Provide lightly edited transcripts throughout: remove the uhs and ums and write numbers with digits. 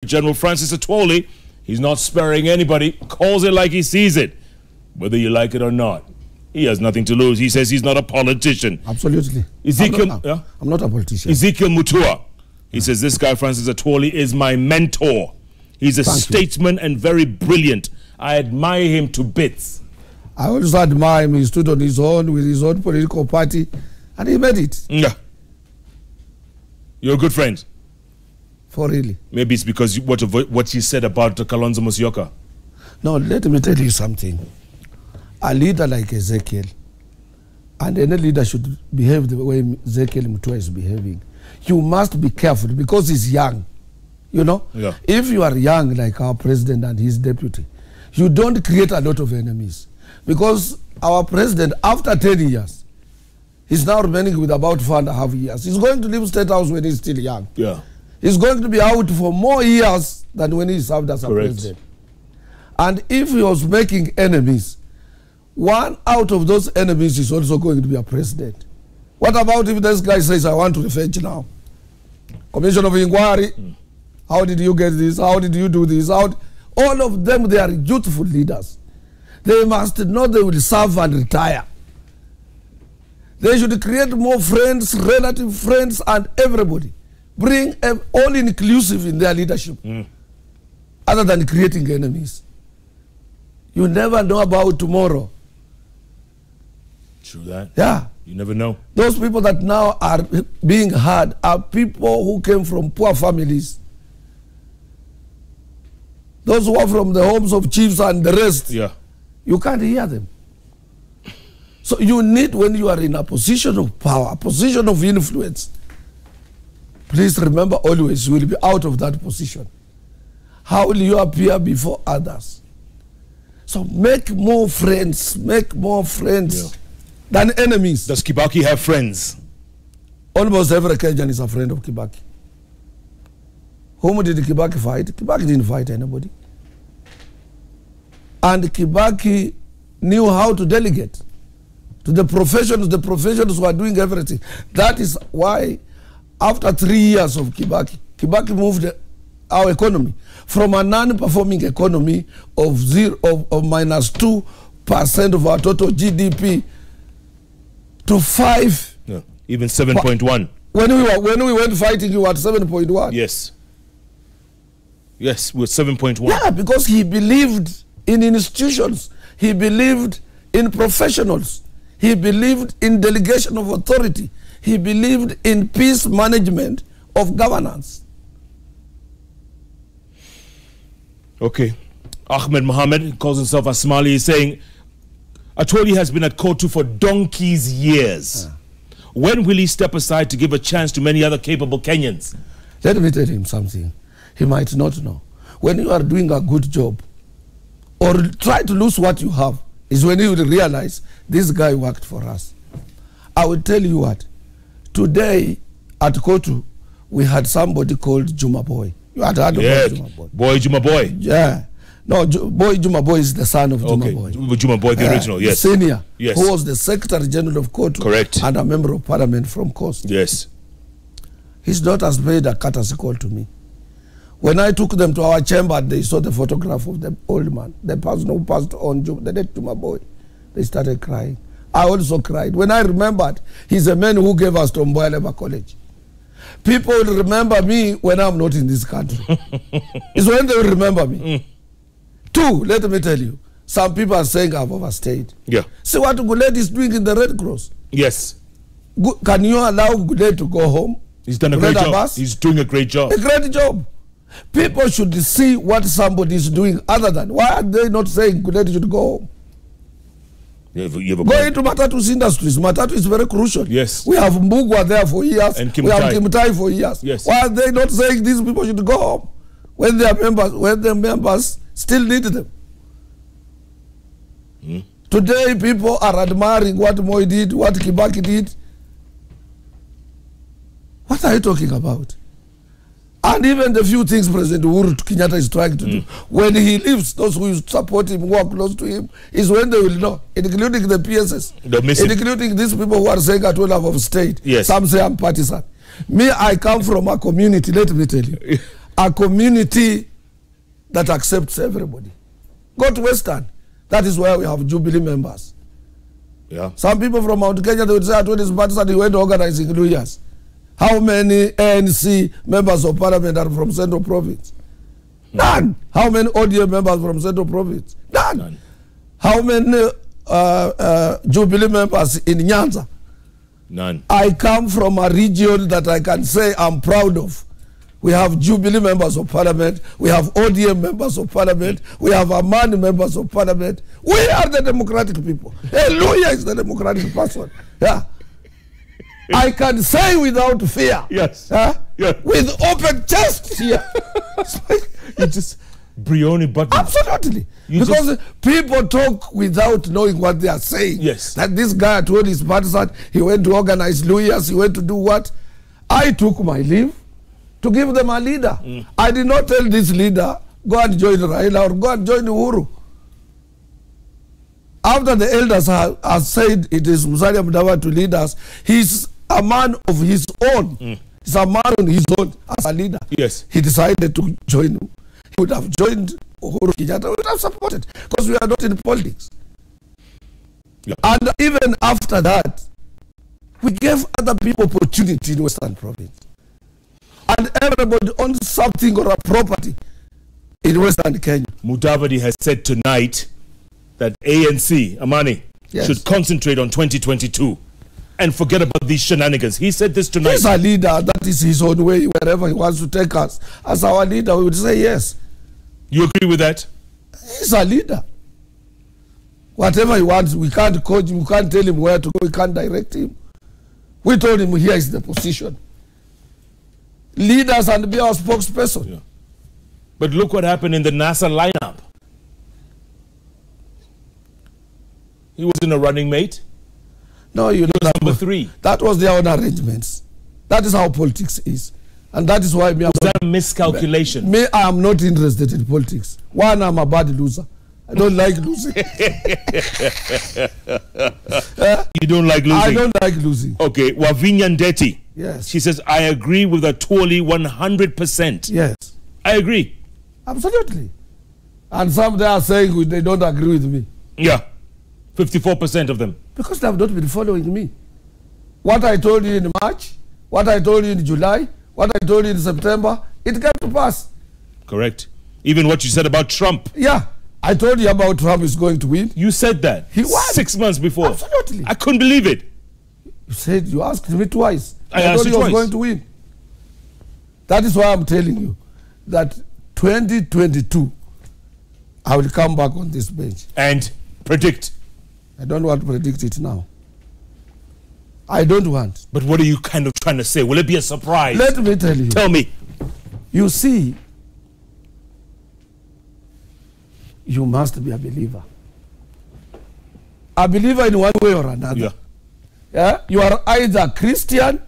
General Francis Atwoli, he's not sparing anybody, calls it like he sees it, whether you like it or not. He has nothing to lose. He says he's not a politician. Absolutely. I'm not a politician. Ezekiel Mutua. He says this guy, Francis Atwoli, is my mentor. He's a statesman and very brilliant. I admire him to bits. I also admire him. He stood on his own with his own political party, and he made it. Yeah. You're a good friend. For really. Maybe it's because what you said about Kalonzo Musyoka. No, let me tell you something. A leader like Ezekiel, and any leader should behave the way Ezekiel Mutua is behaving. You must be careful because he's young. You know? Yeah. If you are young like our president and his deputy, you don't create a lot of enemies. Because our president, after 10 years, he's now remaining with about 4.5 years. He's going to leave State House when he's still young. Yeah. He's going to be out for more years than when he served as a president. And if he was making enemies, one out of those enemies is also going to be a president. What about if this guy says, I want to revenge now? Commission of Inquiry, how did you get this? How did you do this? All of them, they are youthful leaders. They must know they will serve and retire. They should create more friends, relative friends, and everybody. Bring all inclusive in their leadership, other than creating enemies. You never know about tomorrow. True that. Yeah. You never know. Those people that now are being hurt are people who came from poor families. Those who are from the homes of chiefs and the rest. Yeah. You can't hear them. So you need, when you are in a position of power, a position of influence, please remember always you will be out of that position. How will you appear before others? So make more friends than enemies. Does Kibaki have friends? Almost every Kenyan is a friend of Kibaki. Whom did Kibaki fight? Kibaki didn't fight anybody. And Kibaki knew how to delegate to the professionals who are doing everything. That is why after 3 years of Kibaki moved our economy from a non-performing economy of -2% of our total GDP to 5. Yeah. Even 7.1. When we went fighting, you were at 7.1. Yes. Yes, we're 7.1. Yeah, because he believed in institutions. He believed in professionals. He believed in delegation of authority. He believed in peace management of governance. Okay. Ahmed Mohammed calls himself a Somali. He's saying, Atwoli has been at Part2 for donkey's years. When will he step aside to give a chance to many other capable Kenyans? Let me tell him something. He might not know. When you are doing a good job, or try to lose what you have, is when you will realize this guy worked for us. I will tell you what. Today at Part2, we had somebody called Juma Boy. You had heard of Juma Boy? Boy Juma Boy. Yeah. No, Boy Juma Boy is the son of Juma Boy. Juma Boy, the original, yes. Senior, yes. Who was the Secretary General of Part2. Correct. And a member of Parliament from Coast. Yes. His daughters made a courtesy call to me. When I took them to our chamber, they saw the photograph of the old man, the person who passed on, the dead Juma Boy. They started crying. I also cried. When I remembered, he's a man who gave us Tomboya Labour College. People will remember me when I'm not in this country. It's when they will remember me. Two, let me tell you, some people are saying I've overstayed. Yeah. See what Guled is doing in the Red Cross. Yes. Can you allow Guled to go home? He's done a great job. He's doing a great job. A great job. People should see what somebody is doing other than, why are they not saying Guled should go home? Go into Matatu's industries. Matatu is very crucial. Yes. We have Mbugwa there for years. And we have Kimtai for years. Yes. Why are they not saying these people should go home when their members still need them? Today people are admiring what Moi did, what Kibaki did. What are you talking about? And even the few things President Uhuru Kenyatta is trying to do, when he leaves, those who support him, who are close to him, is when they will know, including the PSS, including these people who are saying Atwoli have overstayed. Yes. Some say I'm partisan. Me, I come from a community, let me tell you. a community that accepts everybody. Go to Western. That is where we have Jubilee members. Yeah. Some people from Mount Kenya, they would say, Atwoli's Partisan, he went organizing New Year's. How many ANC members of parliament are from Central Province? None. How many ODM members from Central Province? None. How many Jubilee members in Nyanza? None. I come from a region that I can say I'm proud of. We have Jubilee members of parliament. We have ODM members of parliament. We have Amani members of parliament. We are the democratic people. Hallelujah is the democratic person. Yeah. I can say without fear. Yes. Yeah. With open chest here. You just Brioni button. Absolutely. Because people talk without knowing what they are saying. Yes. Like this guy told his partisan, he went to organize lawyers, he went to do what? I took my leave to give them a leader. I did not tell this leader, go and join Raila or go and join Uhuru. After the elders have said it is Musalia Mudavadi to lead us, he's a man of his own. He's a man on his own as a leader. Yes. He decided to join him. He would have joined Uhuru Kenyatta, we would have supported, because we are not in politics. Yeah. And even after that, we gave other people opportunity in Western Province. And everybody owns something or a property in Western Kenya. Mudavadi has said tonight that ANC, Amani, should concentrate on 2022 and forget about these shenanigans. He said this tonight. He's a leader. That is his own way. Wherever he wants to take us as our leader, we would say yes. You agree with that? He's a leader. Whatever he wants, we can't coach him. We can't tell him where to go. We can't direct him. We told him here is the position. Lead us and be our spokesperson. Yeah. But look what happened in the NASA lineup. He wasn't a running mate. No, you know, number 3. That was their own arrangements. That is how politics is. And that is why was that a miscalculation? Me, I am not interested in politics. One, I'm a bad loser. I don't like losing. You don't like losing? I don't like losing. Okay, Wavinya Ndeti. Yes. She says, I agree with Atwoli 100%. Yes. I agree. Absolutely. And some they are saying they don't agree with me. Yeah. 54% of them. Because they have not been following me. What I told you in March, what I told you in July, what I told you in September, it came to pass. Correct. Even what you said about Trump. Yeah. I told you about Trump is going to win. You said that. He won. 6 months before. Absolutely. I couldn't believe it. You said, you asked me twice. I asked you twice. He was going to win. That is why I'm telling you that 2022, I will come back on this bench. And predict. I don't want to predict it now. I don't want. But what are you kind of trying to say? Will it be a surprise? Let me tell you. Tell me. You see, you must be a believer. A believer in one way or another. Yeah. Yeah? You are either Christian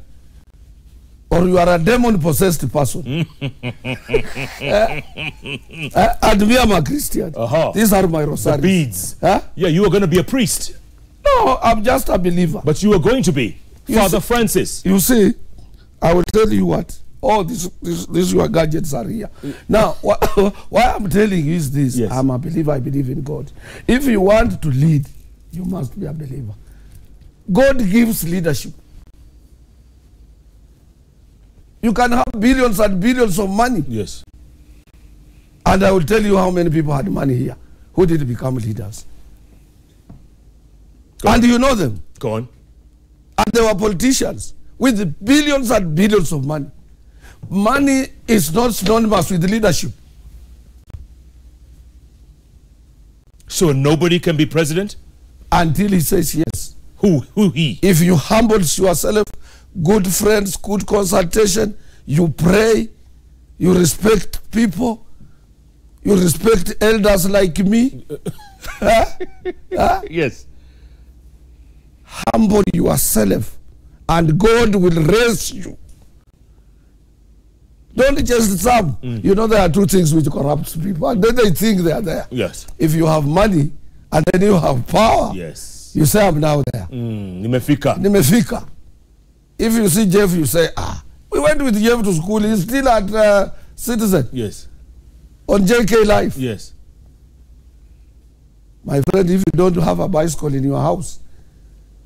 or you are a demon-possessed person. And me, I'm a Christian. These are my rosaries. The beads. Yeah, you are going to be a priest. No, I'm just a believer. But you are going to be. Father Francis. You see, I will tell you what. Oh, this your gadgets are here. Now, why I'm telling you is this. Yes. I'm a believer. I believe in God. If you want to lead, you must be a believer. God gives leadership. You can have billions and billions of money. Yes. And I will tell you how many people had money here who did become leaders. And you know them. Go on. And they were politicians with billions and billions of money. Money is not synonymous with leadership. So nobody can be president? Until he says yes. Who he? If you humble yourself, good friends, good consultation, you pray, you respect people, you respect elders like me. Yes. Humble yourself and God will raise you. Don't just some. You know, there are two things which corrupt people, and then they think they are there. Yes. If you have money and then you have power, yes, you say, I'm now there. Nimefika. If you see Jeff, you say, we went with Jeff to school. He's still at Citizen. Yes. On JK Life. Yes. My friend, if you don't have a bicycle in your house,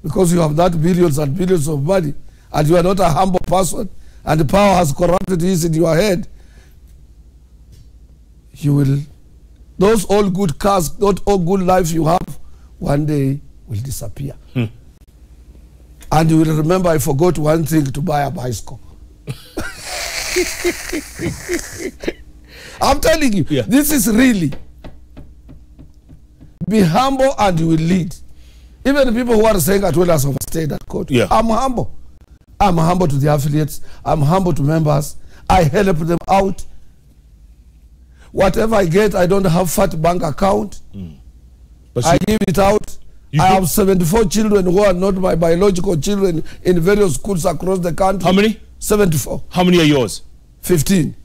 because you have that billions and billions of money, and you are not a humble person, and the power has corrupted this in your head, you will, those all good cars, not all good life you have, one day will disappear. And you will remember, I forgot one thing, to buy a bicycle. I'm telling you, this is really. Be humble and you will lead. Even the people who are saying Atwoli has overstayed at court, I'm humble. I'm humble to the affiliates. I'm humble to members. I help them out. Whatever I get, I don't have fat bank account. But I give it out. I have 74 children who are not my biological children in various schools across the country. How many? 74. How many are yours? 15.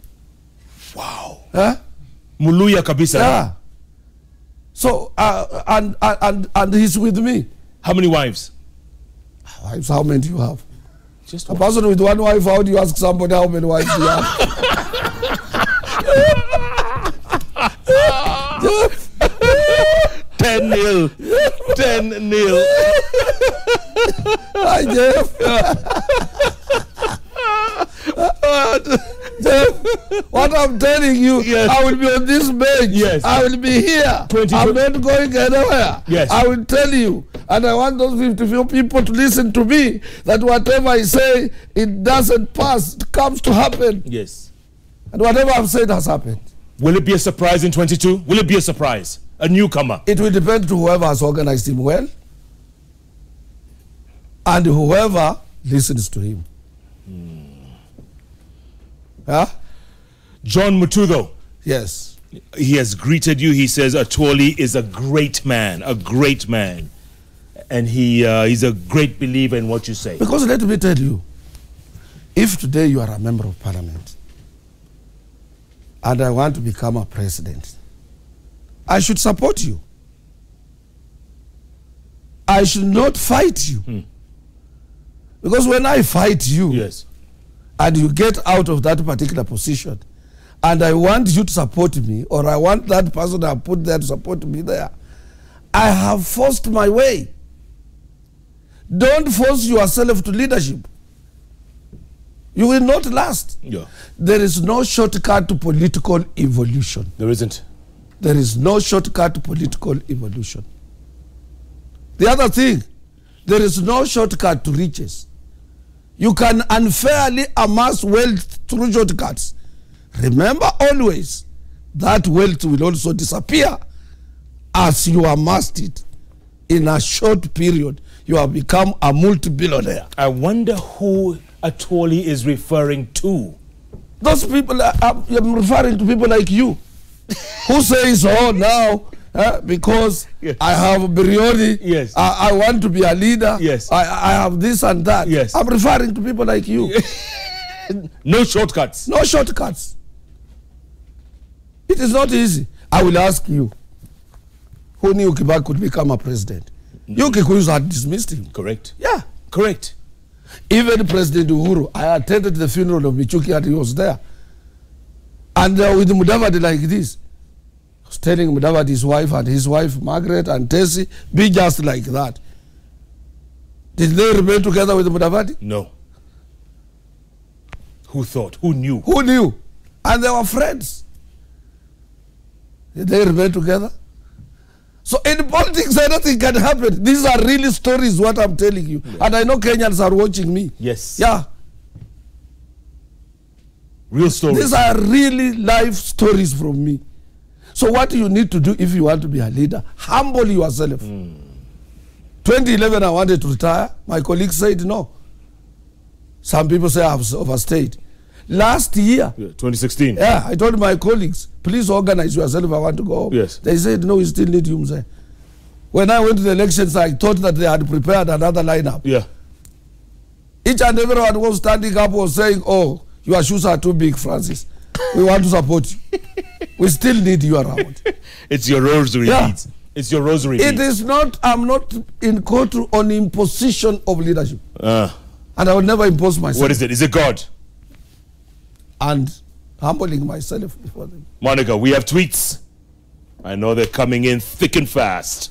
Wow. Huh? Muluya kabisa. Yeah. So, and he's with me. How many wives? Wives, how many do you have? Just a person with one wife, how do you ask somebody how many wives do you have? 10-0. 10-0. Hi, Jeff. Jeff, what I'm telling you, I will be on this bench. I will be here. I'm not going anywhere. I will tell you. And I want those 54 people to listen to me, that whatever I say, it doesn't pass. It comes to happen. Yes. And whatever I've said has happened. Will it be a surprise in 22? Will it be a surprise? A newcomer? It will depend to whoever has organized him well. And whoever listens to him. John Mutudo. Yes. He has greeted you. He says Atwoli is a great man, and he's a great believer in what you say. Because let me tell you, if today you are a member of parliament and I want to become a president, I should support you. I should not fight you. Because when I fight you, and you get out of that particular position, and I want you to support me, or I want that person I put there to support me there, I have forced my way. Don't force yourself to leadership. You will not last. There is no shortcut to political evolution. There isn't. There is no shortcut to political evolution. The other thing, there is no shortcut to riches. You can unfairly amass wealth through shortcuts. Remember always, that wealth will also disappear as you amassed it. In a short period, you have become a multi-billionaire. I wonder who Atwoli is referring to. Those people, I'm referring to people like you, who says, oh, now, because I have biryani, I want to be a leader, I have this and that. I'm referring to people like you. No shortcuts. No shortcuts. It is not easy. I will ask you, who knew Kibaki could become a president? You Kikuyus had dismissed him. Correct. Yeah. Correct. Even President Uhuru, I attended the funeral of Michuki and he was there. And with Mudavadi like this, I was telling Mudavadi's wife and his wife, Margaret and Tessie, be just like that. Did they remain together with Mudavadi? No. Who thought? Who knew? Who knew? And they were friends. Did they remain together? So in politics, anything can happen. These are really stories, what I'm telling you. And I know Kenyans are watching me. Yes. Yeah. Real stories. These are really life stories from me. So what you need to do if you want to be a leader, humble yourself. 2011, I wanted to retire. My colleagues said no. Some people say I have overstayed. Last year, 2016. Yeah, I told my colleagues, please organize yourself if I want to go home. Yes. They said, no, we still need you. When I went to the elections, I thought that they had prepared another lineup. Yeah. Each and everyone was standing up was saying, oh, your shoes are too big, Francis. We want to support you. We still need you around. It's your rosary beads. It's your rosary beads. It is not, I'm not in court on imposition of leadership. And I will never impose myself. What is it? Is it God? And humbling myself before them. Monica, we have tweets. I know they're coming in thick and fast.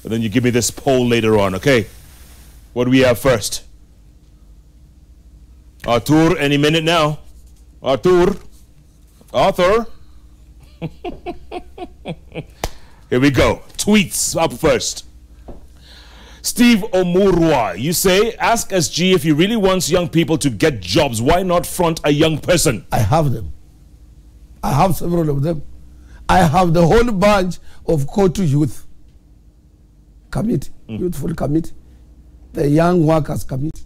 But then you give me this poll later on, okay? What do we have first? Arthur, any minute now. Arthur. Here we go. Tweets up first. Steve Omurwa, you say, ask SG if he really wants young people to get jobs. Why not front a young person? I have them. I have several of them. I have the whole bunch of Part2 youth committee, youthful committee, the young workers committee.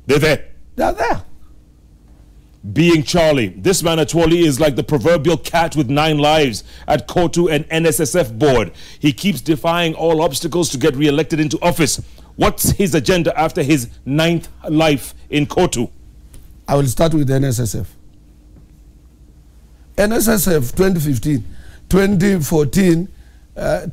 They're there. They're there. Being Charlie, this man Atwoli is like the proverbial cat with 9 lives at Part2 and NSSF board. He keeps defying all obstacles to get re-elected into office. What's his agenda after his 9th life in Part2? I will start with NSSF. NSSF 2015, 2014,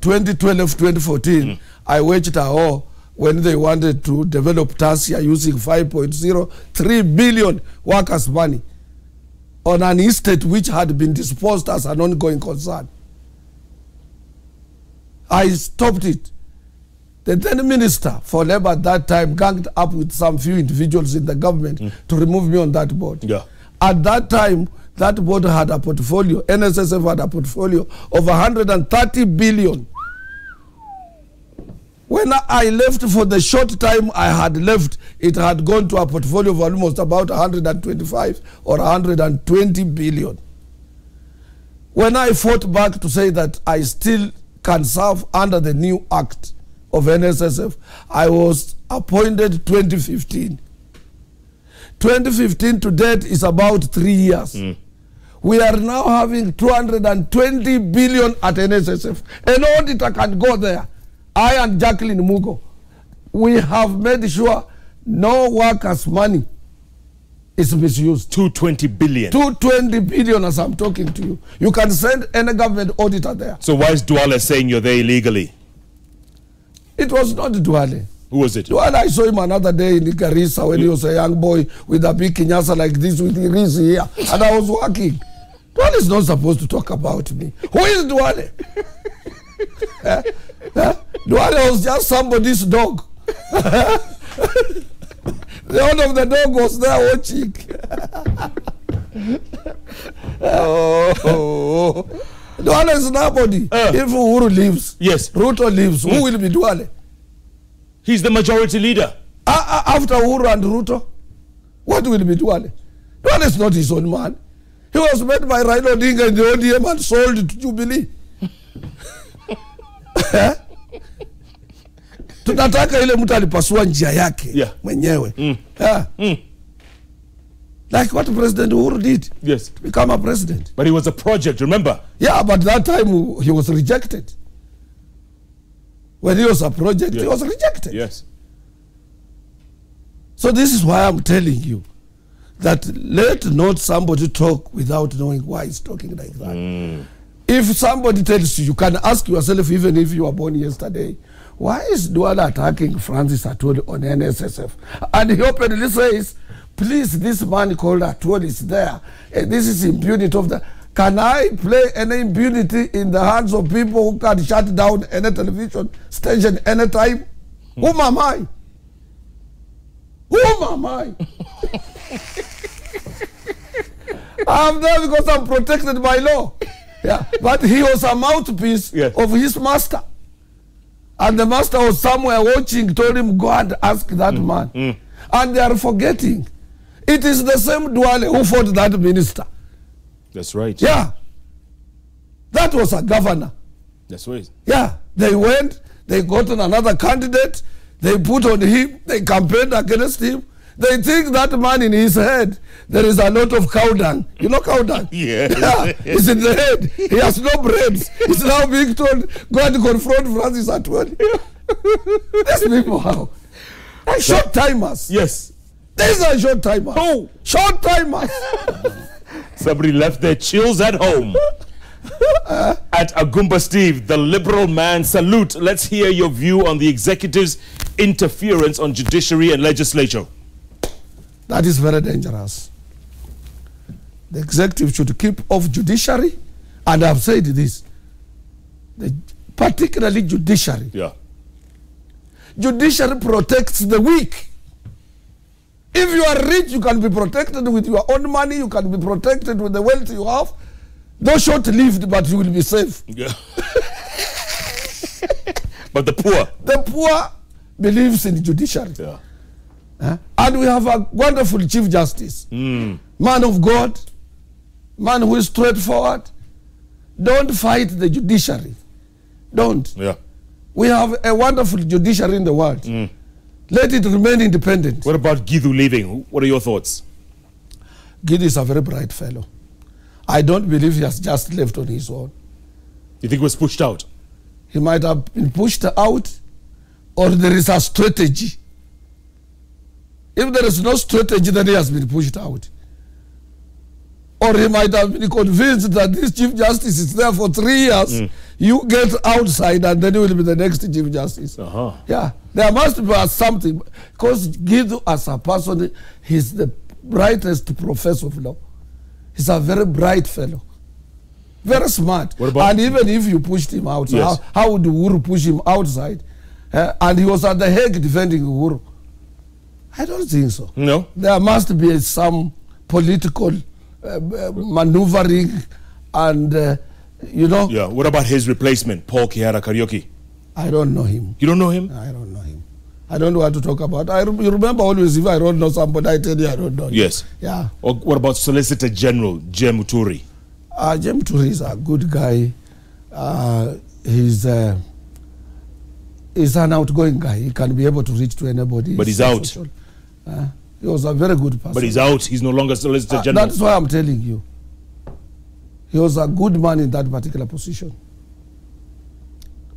2012, 2014, I waged a war when they wanted to develop Tasia using 5.03 billion workers' money on an estate which had been disposed as an ongoing concern. I stopped it. The then Minister for Labour at that time ganged up with some few individuals in the government to remove me on that board. Yeah. At that time, that board had a portfolio, NSSF had a portfolio of 130 billion. When I left, for the short time I had left, it had gone to a portfolio of almost about 125 or 120 billion. When I fought back to say that I still can serve under the new act of NSSF, I was appointed 2015. 2015 to date is about 3 years. We are now having 220 billion at NSSF. An auditor can go there. I and Jacqueline Mugo, we have made sure no workers' money is misused. 220 billion. 220 billion as I'm talking to you. You can send any government auditor there. So why is Duale saying you're there illegally? It was not Duale. Who was it? Duale, I saw him another day in Garissa when he was a young boy with a big kinyasa like this with his here. And I was working. Duale is not supposed to talk about me. Who is Duale? Duale was just somebody's dog. The owner of the dog was there watching. Duale is nobody. If Uhuru leaves, yes, Ruto leaves, who will be Duale? He's the majority leader. After Uhuru and Ruto, what will be Duale? Duale is not his own man. He was met by Raila Odinga in the ODM and sold to Jubilee. Tunataka ile mtu alipasua njia yake mwenyewe. Like what President Uhuru did. Yes. To become a president. But he was a project, remember? Yeah, but that time he was rejected. When he was a project, he was rejected. Yes. So this is why I'm telling you that let not somebody talk without knowing why he's talking like that. If somebody tells you, you can ask yourself, even if you were born yesterday, why is Duale attacking Francis Atwoli on NSSF? And he openly says, please, this man called Atwoli is there. This is impunity of the... Can I play any impunity in the hands of people who can shut down any television station anytime? Whom am I? Whom am I? I'm there because I'm protected by law. Yeah, but he was a mouthpiece of his master. And the master was somewhere watching, told him, go and ask that man. And they are forgetting. It is the same Duale who fought that minister. That's right. Yeah. That was a governor. That's right. Yeah. They went, they got on another candidate, they put on him, they campaigned against him. They think that man in his head, there is a lot of cow dung. You know cow dung? Yeah. It's in the head. He has no brains. He's now being told, go and confront Francis Atwoli. These people, how? Like short timers. Yes. These are short timers. Oh. Short timers. Somebody left their chills at home. At Agumba Steve, the liberal man, salute. Let's hear your view on the executive's interference on judiciary and legislature. That is very dangerous. The executive should keep off judiciary, and I've said this, particularly judiciary. Yeah. Judiciary protects the weak. If you are rich, you can be protected with your own money, you can be protected with the wealth you have. Though short-lived, but you will be safe. Yeah. But the poor? The poor believes in judiciary. Yeah. And we have a wonderful Chief Justice. Man of God, man who is straightforward. Don't fight the judiciary. Don't. Yeah. We have a wonderful judiciary in the world. Let it remain independent. What about Githu leaving? What are your thoughts? Githu is a very bright fellow. I don't believe he has just left on his own. You think he was pushed out? He might have been pushed out, or there is a strategy. If there is no strategy, then he has been pushed out. Or he might have been convinced that this Chief Justice is there for 3 years. You get outside and then you will be the next Chief Justice. Yeah, there must be something. Because Githu as a person, he's the brightest professor of law. He's a very bright fellow. Very smart. And even if you pushed him outside, yes, how would Uhuru push him outside? And he was at the Hague defending Uhuru. I don't think so. No? There must be some political maneuvering and, you know. Yeah, what about his replacement, Paul Kihara Kariuki? I don't know him. You don't know him? I don't know him. I don't know what to talk about. You remember always, if I don't know somebody, I tell you I don't know him. Yes. Yeah. Or what about Solicitor General Jem Muturi? Jem Muturi is a good guy. He's an outgoing guy. He can be able to reach to anybody. But he's out. He was a very good person. But he's out. He's no longer Solicitor General. That's why I'm telling you. He was a good man in that particular position.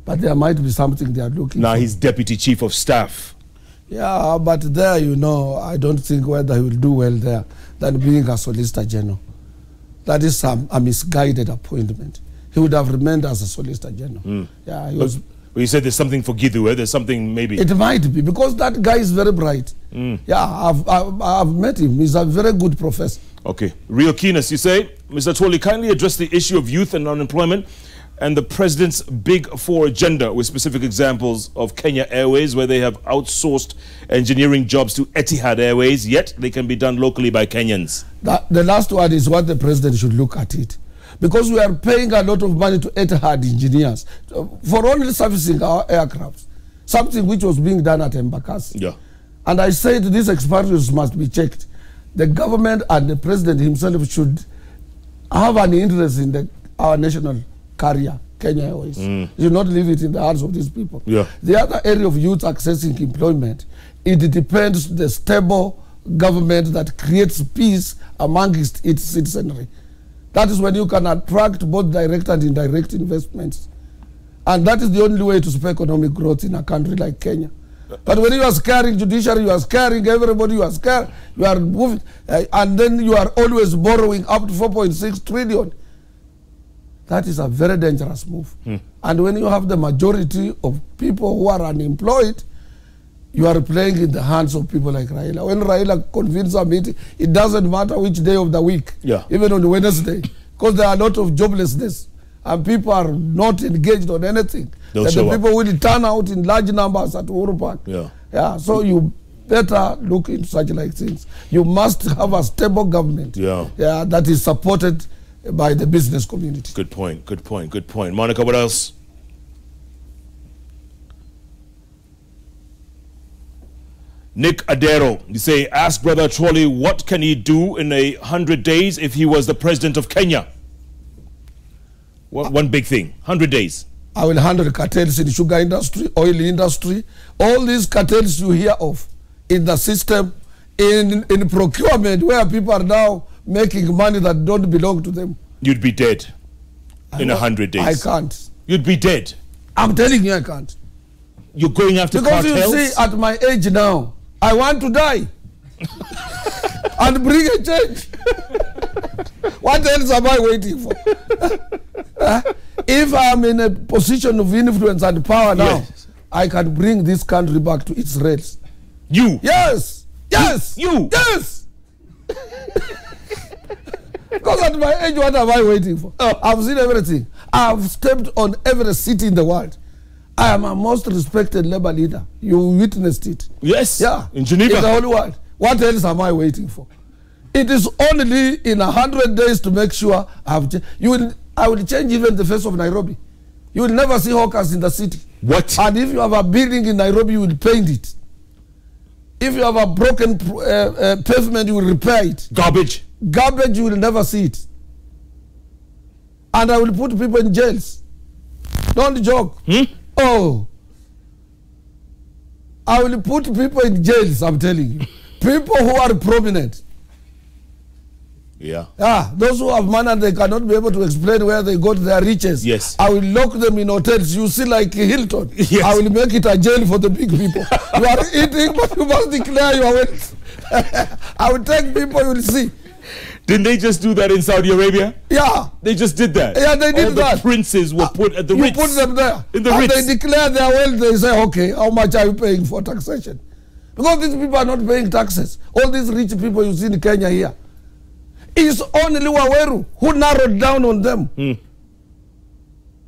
But there might be something they are looking for. Now he's Deputy Chief of Staff. Yeah, but there, you know, I don't think whether he will do well there than being a Solicitor General. That is a misguided appointment. He would have remained as a Solicitor General. Yeah, he was. Well, you said there's something for Githu, there's something maybe. It might be, because that guy is very bright. Yeah, I've met him. He's a very good professor. Okay. Real keenness, you say. Mr. Atwoli, kindly address the issue of youth and unemployment and the President's Big Four agenda, with specific examples of Kenya Airways, where they have outsourced engineering jobs to Etihad Airways, yet they can be done locally by Kenyans. The last one is what the President should look at it. Because we are paying a lot of money to Etihad engineers for only servicing our aircrafts, something which was being done at Embakasi. Yeah. And I said these expenditures must be checked. The government and the President himself should have an interest in our national carrier, Kenya Airways. You should not leave it in the hands of these people. Yeah. The other area of youth accessing employment, it depends on the stable government that creates peace amongst its citizenry. That is when you can attract both direct and indirect investments. And that is the only way to spur economic growth in a country like Kenya. But when you are scaring judiciary, you are scaring everybody, you are moving, and then you are always borrowing up to 4.6 trillion. That is a very dangerous move. And when you have the majority of people who are unemployed, you are playing in the hands of people like Raila. When Raila convenes a meeting, it doesn't matter which day of the week, even on Wednesday, because there are a lot of joblessness and people are not engaged on anything. The people will turn out in large numbers at Uhuru Park. Yeah, so you better look into such like things. You must have a stable government that is supported by the business community. Good point, good point, good point. Monica, what else? Nick Adero, you say, ask Brother Atwoli what can he do in 100 days if he was the president of Kenya? One big thing, 100 days. I will handle cartels in the sugar industry, oil industry, all these cartels you hear of in the system, in procurement, where people are now making money that don't belong to them. You'd be dead in 100 days. I can't. You'd be dead. I'm telling you I can't. You're going after cartels? Because you see, at my age now, I want to die and bring a change. What else am I waiting for? If I'm in a position of influence and power now, I can bring this country back to its rails. You? Yes. Yes. You? Yes. Because at my age, what am I waiting for? I've seen everything. I've stepped on every city in the world. I am a most respected labor leader. You witnessed it. Yes. Yeah. In Geneva. In the whole world. What else am I waiting for? It is only in 100 days to make sure I will change even the face of Nairobi. You will never see hawkers in the city. What? And if you have a building in Nairobi, you will paint it. If you have a broken pavement, you will repair it. Garbage. Garbage, you will never see it. And I will put people in jails. Don't joke. Oh. I will put people in jails, I'm telling you. People who are prominent. Yeah. Those who have money and they cannot be able to explain where they got their riches. Yes. I will lock them in hotels. You see, like Hilton. Yes. I will make it a jail for the big people. You are eating, but you must declare your wealth. I will take people, you will see. Didn't they just do that in Saudi Arabia? Yeah. They just did that. Yeah, they did that. All the princes were put at the Ritz. You put them there. In the and Ritz. They declare their wealth. They say, okay, how much are you paying for taxation? Because these people are not paying taxes. All these rich people you see in Kenya here. It's only Waweru who narrowed down on them.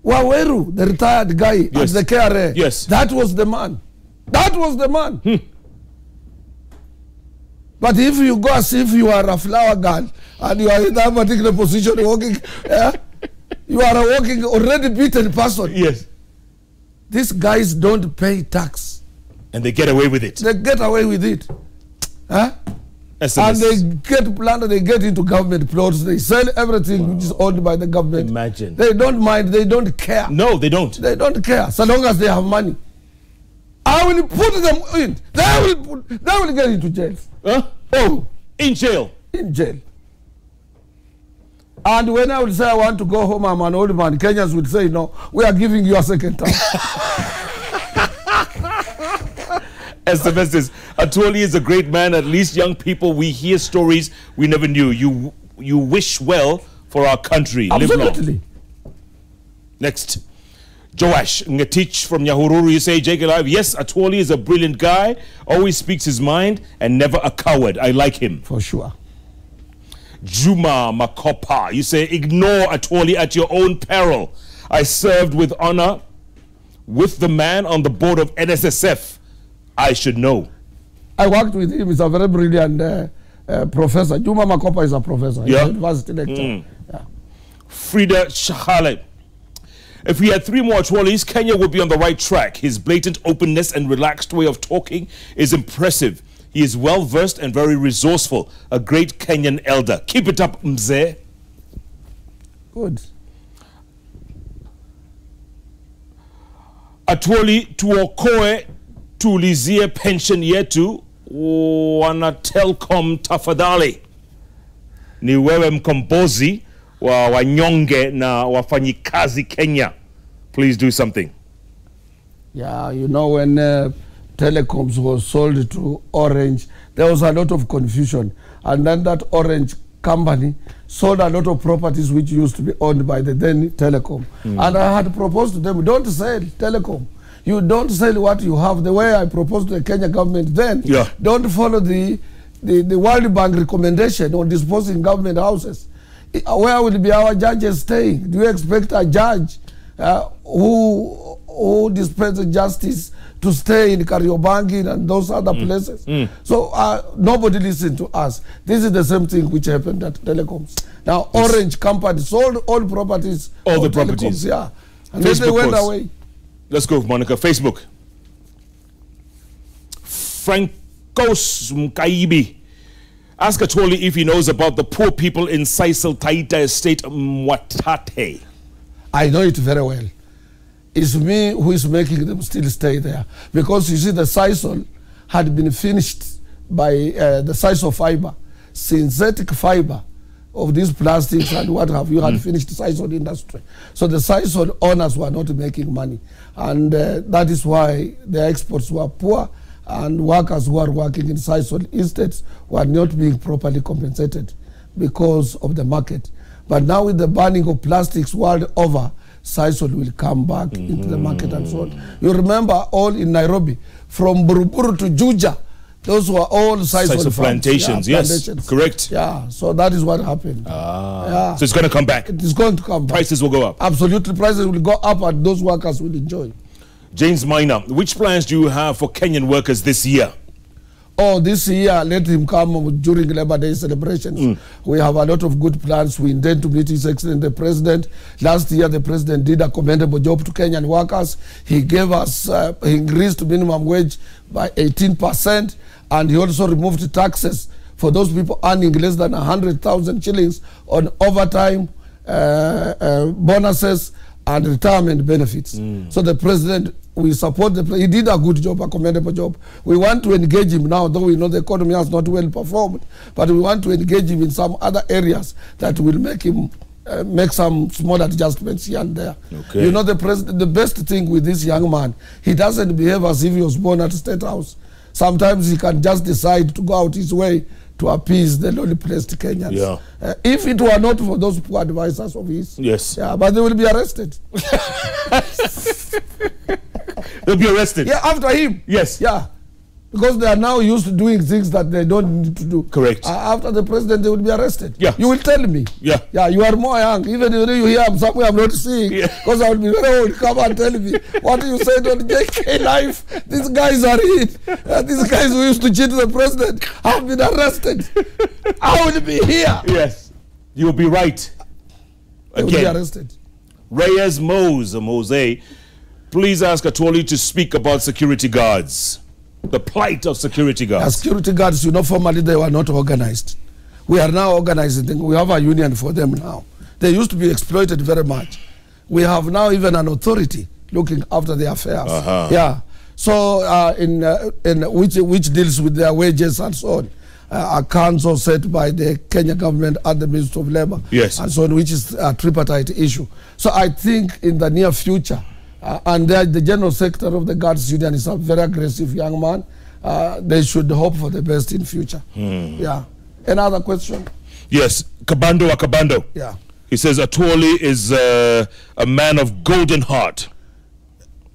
Waweru, the retired guy, yes. at the KRA. Yes. That was the man. That was the man. But if you go as if you are a flower girl and you are in that particular position walking, you are a walking already beaten person. Yes. These guys don't pay tax. And they get away with it. They get away with it. SMS. And they get planted, they get into government plots, they sell everything which is owned by the government. Imagine. They don't mind, they don't care. No, they don't. They don't care, so long as they have money. I will put them in. They will get into jail. Oh. In jail? In jail. And when I will say I want to go home, I'm an old man, Kenyans will say, no, we are giving you a second time. SMS says, Atwoli is a great man. At least young people, we hear stories we never knew. You wish well for our country. Absolutely. Live long. Next. Joash Ngetich from Nyahururu, you say, Jake Alive, yes, Atwoli is a brilliant guy, always speaks his mind and never a coward. I like him. For sure. Juma Makopa, you say, ignore Atwoli at your own peril. I served with honor with the man on the board of NSSF. I should know. I worked with him. He's a very brilliant professor. Juma Makopa is a professor. He's a university lecturer. Yeah. Frida Shahale. If we had 3 more Atwolis, Kenya would be on the right track. His blatant openness and relaxed way of talking is impressive. He is well versed and very resourceful. A great Kenyan elder. Keep it up, Mzee. Good. Atwoli, tuokoe tuulizie pension yetu wana Telcom tafadhali. Ni wewe mkombozi wa wanyonge na wafanyikazi Kenya. Please do something. Yeah, you know, when telecoms was sold to Orange, there was a lot of confusion. And then that Orange company sold a lot of properties which used to be owned by the then Telecom. And I had proposed to them, don't sell Telecom. You don't sell what you have. The way I proposed to the Kenya government then, don't follow the World Bank recommendation on disposing government houses. Where will be our judges staying? Do you expect a judge who dispenses justice to stay in Kariobangi and those other places? So nobody listened to us. This is the same thing which happened at Telecoms. Now Orange company sold all properties. All the Telecoms, properties. Yeah. And then they went away. Let's go, Monica. Facebook. Francos Mkaibi. Ask Atwoli if he knows about the poor people in Sisal Taita Estate Mwatate. I know it very well. It's me who is making them still stay there. Because you see, the Sisal had been finished by the Sisal fiber, synthetic fiber of these plastics and what have you, had finished the Sisal industry. So the Sisal owners were not making money. And that is why the exports were poor, and workers who are working in Sisal estates were not being properly compensated because of the market. But now with the banning of plastics world over, Sisal will come back into the market and so on. You remember all in Nairobi, from Buruburu to Juja, Those were all sites of plantations. Yeah, yes, plantations. Correct. Yeah, so that is what happened. Yeah. So it's going to come back. It is going to come back. Prices will go up. Absolutely, prices will go up and those workers will enjoy. James Maina, which plans do you have for Kenyan workers this year? Oh, this year, let him come during Labour Day celebrations. We have a lot of good plans. We intend to meet His Excellency the President. Last year, the President did a commendable job to Kenyan workers. He gave us, he increased minimum wage by 18%, and he also removed taxes for those people earning less than 100,000 shillings on overtime, bonuses, and retirement benefits. So the President, we support he did a good job, a commendable job. We want to engage him now, though we know the economy has not well performed, but we want to engage him in some other areas that will make him make some small adjustments here and there. Okay. You know, the best thing with this young man, he doesn't behave as if he was born at State House. Sometimes he can just decide to go out his way to appease the lowly placed Kenyans. Yeah. If it were not for those poor advisors of his, yes, yeah, but they will be arrested. They'll be arrested. Yeah, after him. Yes. Yeah. Because they are now used to doing things that they don't need to do. Correct. After the President, they will be arrested. Yeah. You will tell me. Yeah. Yeah, you are more young. Even if you hear somewhere I'm not seeing, because I will be very old. Come and tell me what you said on JK Live. These guys are it. These guys who used to cheat the President have been arrested. I will be here. Yes. You'll be right. They will be arrested. Reyes Mose, please ask Atwoli to speak about security guards. The plight of security guards. Security guards, you know, formerly they were not organized. We are now organizing them. We have a union for them now. They used to be exploited very much. We have now even an authority looking after their affairs. Yeah. So in which deals with their wages and so on. A council set by the Kenya government and the Ministry of Labour. Yes. And so on, which is a tripartite issue. So I think in the near future, and the general secretary of the Guards Union is a very aggressive young man. They should hope for the best in future. Yeah. Another question? Yes. Kabando. Yeah. He says Atwoli is a man of golden heart.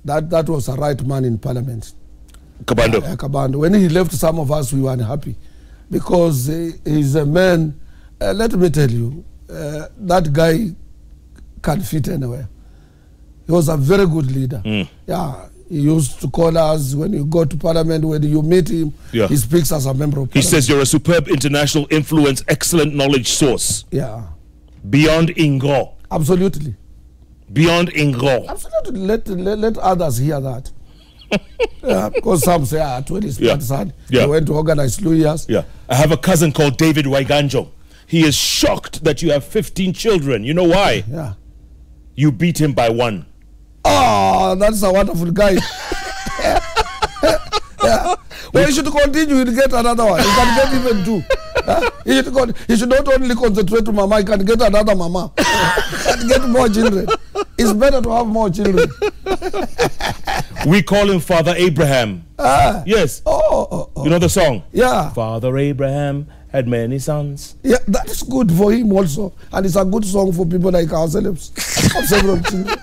That was a right man in Parliament. Kabando. Kabando. When he left, some of us, we were unhappy. Because he's a man, let me tell you, that guy can fit anywhere. He was a very good leader. Yeah, he used to call us when you go to Parliament, when you meet him, he speaks as a member of Parliament. He says you're a superb international influence, excellent knowledge source. Yeah. Beyond Ingo. Absolutely. Beyond Ingo. Absolutely. Let others hear that. Yeah, because some say, Atwoli is partisan. He went to organize lawyers. Yeah. I have a cousin called David Waiganjo. He is shocked that you have 15 children. You know why? Yeah. You beat him by 1. Oh, that's a wonderful guy. Yeah. Well, he should continue, he'll get another one. He can get even 2. He should not only concentrate on mama, he can get another mama. He can get more children. It's better to have more children. We call him Father Abraham. Yes. Oh. You know the song? Yeah. Father Abraham had many sons. Yeah, that is good for him also. And it's a good song for people like ourselves. Have several children.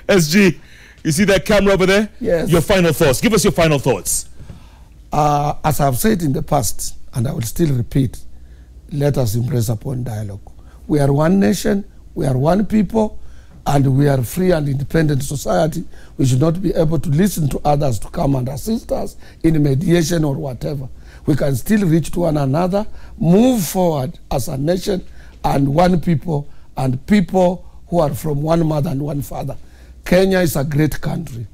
SG, you see that camera over there? Yes. Your final thoughts. Give us your final thoughts. As I've said in the past, and I will still repeat, let us embrace upon dialogue. We are one nation, we are one people, and we are free and independent society. We should not be able to listen to others to come and assist us in mediation or whatever. We can still reach to one another, move forward as a nation and one people, and people who are from one mother and one father. Kenya is a great country.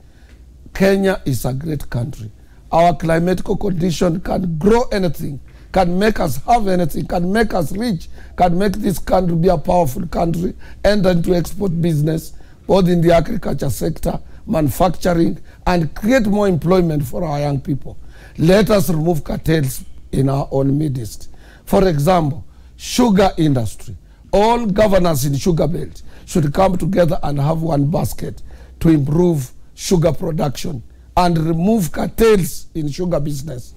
Kenya is a great country. Our climatical condition can grow anything, can make us have anything, can make us rich, can make this country be a powerful country, enter into export business, both in the agriculture sector, manufacturing, and create more employment for our young people. Let us remove cartels in our own midst. For example, sugar industry. All governors in sugar belt should come together and have one basket to improve sugar production and remove cartels in sugar business.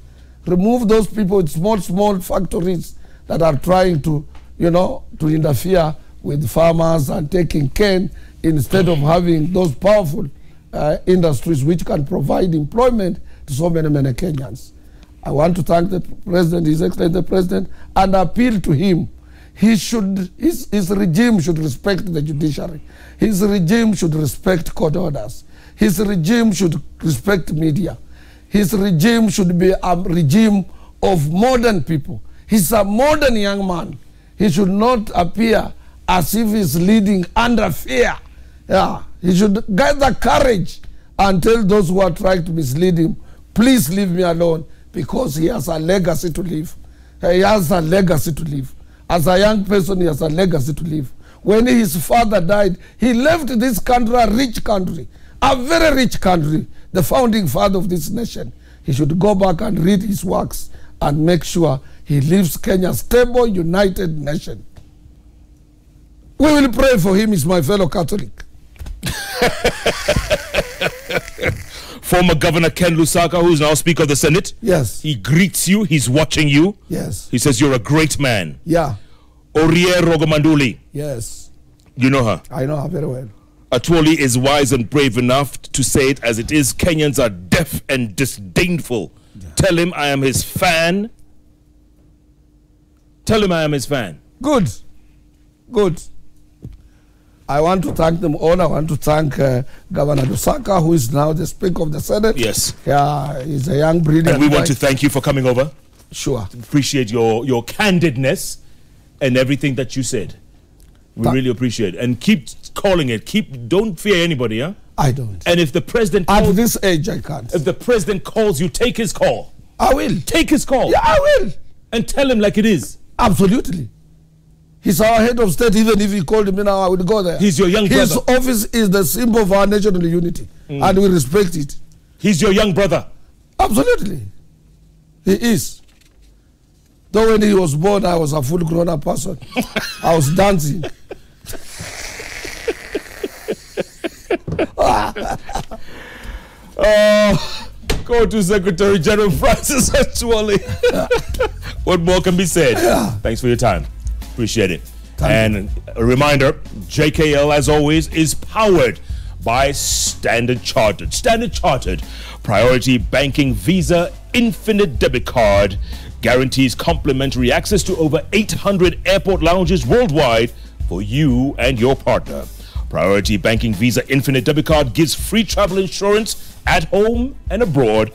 Remove those people with small factories that are trying to, to interfere with farmers and taking cane instead of having those powerful industries which can provide employment so many Kenyans. I want to thank the President, His Excellency the President, and appeal to him. His regime should respect the judiciary. His regime should respect court orders. His regime should respect media. His regime should be a regime of modern people. He's a modern young man. He should not appear as if he's leading under fear. Yeah. He should gather courage and tell those who are trying to mislead him, please leave me alone, because he has a legacy to leave. He has a legacy to leave. As a young person, he has a legacy to leave. When his father died, he left this country, a rich country, a very rich country, the founding father of this nation. He should go back and read his works and make sure he leaves Kenya a stable, united nation. We will pray for him, he's my fellow Catholic. Former Governor Ken Lusaka, who is now Speaker of the Senate. Yes. He greets you. He's watching you. Yes. He says you're a great man. Yeah. Orie Rogomanduli. Yes. You know her? I know her very well. Atwoli is wise and brave enough to say it as it is. Kenyans are deaf and disdainful. Yeah. Tell him I am his fan. Tell him I am his fan. Good. Good. I want to thank them all. I want to thank Governor Lusaka, who is now the Speaker of the Senate. Yes. Yeah, he's a young, brilliant And we guy. want to thank you for coming over. Sure. Appreciate your candidness and everything that you said. We really appreciate it. And keep calling it. Don't fear anybody, huh? I don't. And if the president at calls, this age, I can't. If the president calls you, take his call. I will. Take his call. Yeah, I will. And tell him like it is. Absolutely. He's our head of state. Even if he called me now, I would go there. He's your young brother. His office is the symbol of our national unity. And we respect it. He's your young brother. Absolutely. He is. Though when he was born, I was a full grown-up person. I was dancing. Go to Secretary General Francis Atwoli. What more can be said? Yeah. Thanks for your time. Appreciate it. Thank you. A reminder, JKL, as always, is powered by Standard Chartered. Standard Chartered Priority Banking Visa Infinite Debit Card guarantees complimentary access to over 800 airport lounges worldwide for you and your partner. Priority Banking Visa Infinite Debit Card gives free travel insurance at home and abroad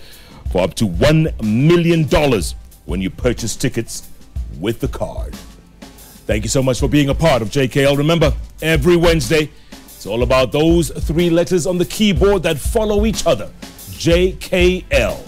for up to $1 million when you purchase tickets with the card. Thank you so much for being a part of JKL. Remember, every Wednesday, it's all about those three letters on the keyboard that follow each other. JKL,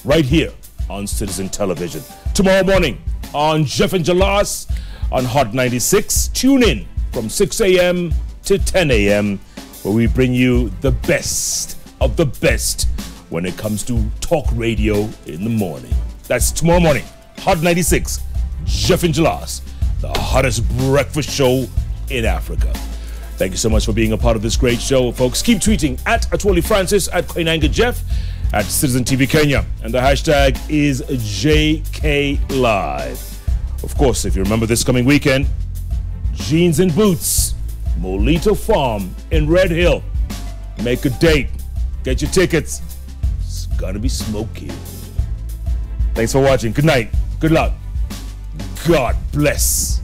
right here on Citizen Television. Tomorrow morning on Jeff and Jalas on Hot 96. Tune in from 6 a.m. to 10 a.m. where we bring you the best of the best when it comes to talk radio in the morning. That's tomorrow morning, Hot 96, Jeff and Jalas, the hottest breakfast show in Africa. Thank you so much for being a part of this great show, folks. Keep tweeting at Atwoli Francis, at Koinanga Jeff, at Citizen TV Kenya, and the hashtag is JKLive. Of course, if you remember this coming weekend, Jeans and Boots, Molito Farm in Red Hill. Make a date. Get your tickets. It's gonna be smoky. Thanks for watching. Good night. Good luck. God bless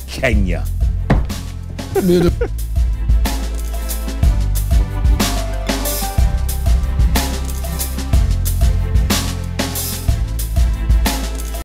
Kenya. Beautiful.